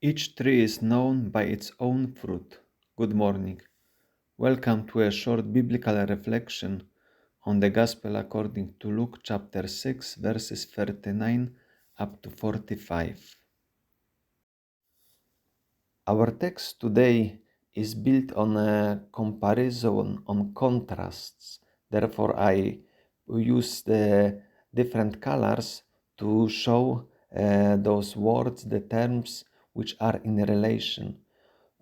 Each tree is known by its own fruit. Good morning. Welcome to a short biblical reflection on the Gospel according to Luke chapter 6, verses 39 up to 45. Our text today is built on a comparison on contrasts. Therefore, I use the different colors to show those words, the terms which are in relation.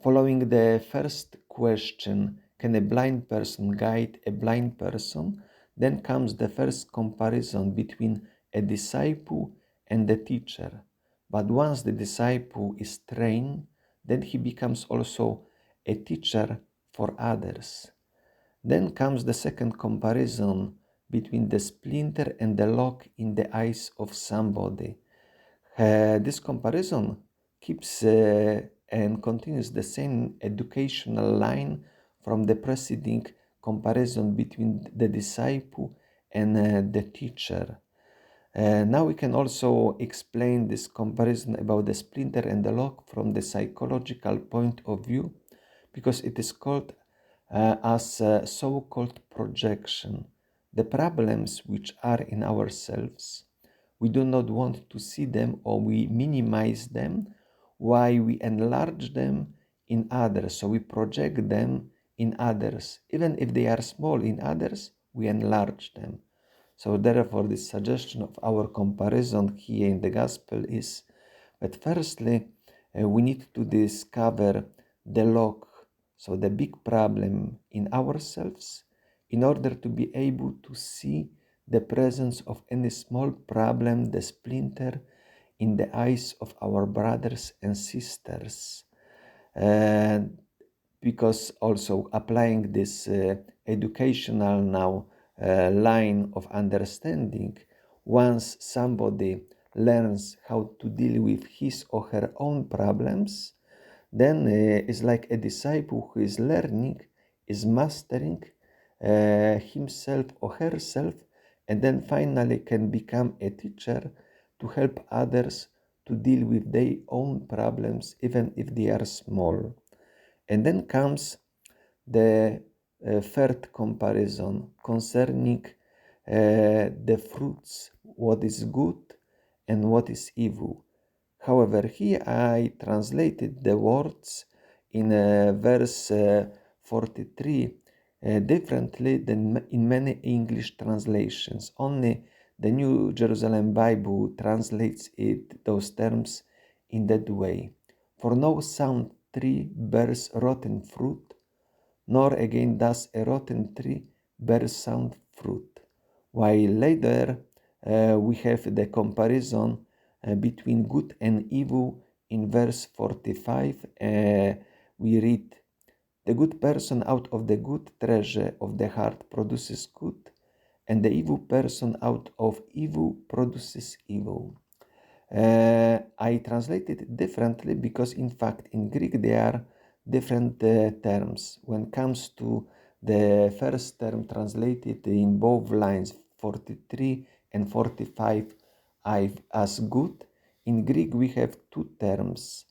Following the first question, can a blind person guide a blind person? Then comes the first comparison between a disciple and the teacher. But once the disciple is trained, then he becomes also a teacher for others. Then comes the second comparison between the splinter and the log in the eyes of somebody. This comparison keeps and continues the same educational line from the preceding comparison between the disciple and the teacher. Now we can also explain this comparison about the splinter and the log from the psychological point of view, because it is called as so-called projection. The problems which are in ourselves, we do not want to see them, or we minimize them, why we enlarge them in others. So we project them in others. Even if they are small in others, we enlarge them. So therefore, the suggestion of our comparison here in the Gospel is that firstly, we need to discover the log, so the big problem in ourselves, in order to be able to see the presence of any small problem, the splinter, in the eyes of our brothers and sisters. And because also applying this educational now line of understanding, once somebody learns how to deal with his or her own problems, then it's like a disciple who is learning, is mastering himself or herself, and then finally can become a teacher to help others to deal with their own problems, even if they are small. And then comes the third comparison concerning the fruits, what is good and what is evil. However, here I translated the words in verse 43 differently than in many English translations. Only the New Jerusalem Bible translates those terms in that way. For no sound tree bears rotten fruit, nor again does a rotten tree bear sound fruit. While later we have the comparison between good and evil in verse 45. We read, the good person out of the good treasure of the heart produces good, and the evil person out of evil produces evil. I translated it differently because, in fact, in Greek there are different terms. When it comes to the first term translated in both lines, 43 and 45, as good, in Greek we have two terms.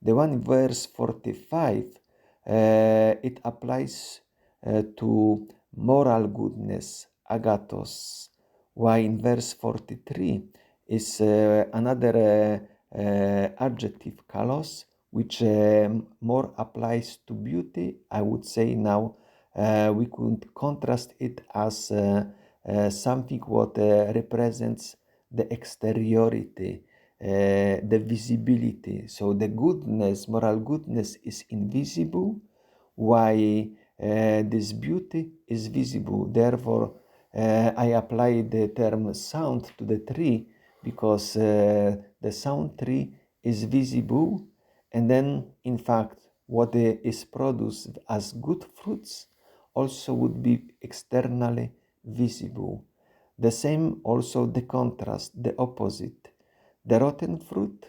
The one in verse 45, it applies to moral goodness, agathos, while in verse 43 is another adjective, kalos, which more applies to beauty. I would say now we could contrast it as something what represents the exteriority, the visibility. So the goodness, moral goodness is invisible, while this beauty is visible. Therefore, I apply the term sound to the tree because the sound tree is visible, and then in fact what is produced as good fruits also would be externally visible. The same also the contrast, the opposite, the rotten fruit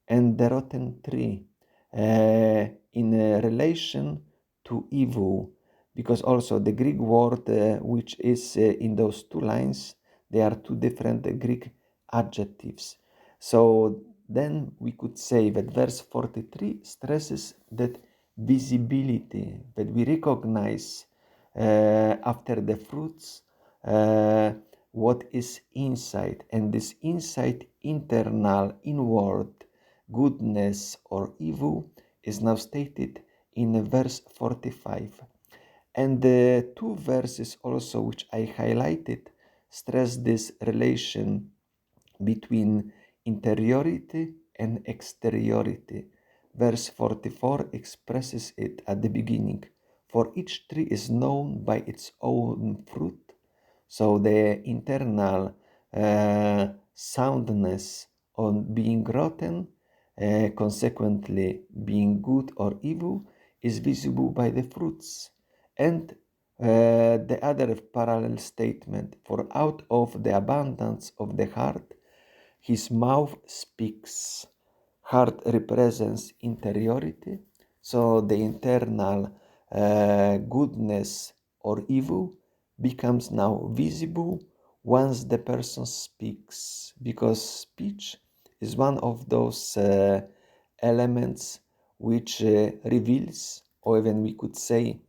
and the rotten tree in relation to evil, because also the Greek word which is in those two lines, they are two different Greek adjectives. So then we could say that verse 43 stresses that visibility, that we recognize after the fruits what is inside, and this inside, internal, inward, goodness or evil, is now stated in verse 45. And the two verses also which I highlighted stress this relation between interiority and exteriority. Verse 44 expresses it at the beginning. For each tree is known by its own fruit. So the internal soundness on being rotten, consequently being good or evil, is visible by the fruits. And the other parallel statement, for out of the abundance of the heart, his mouth speaks. Heart represents interiority, so the internal goodness or evil becomes now visible once the person speaks, because speech is one of those elements which reveals, or even we could say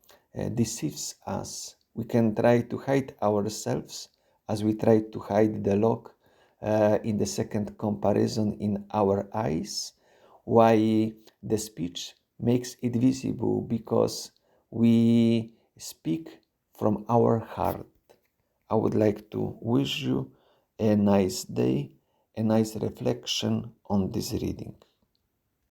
deceives us. We can try to hide ourselves as we try to hide the log in the second comparison in our eyes, why the speech makes it visible, because we speak from our heart. I would like to wish you a nice day, a nice reflection on this reading.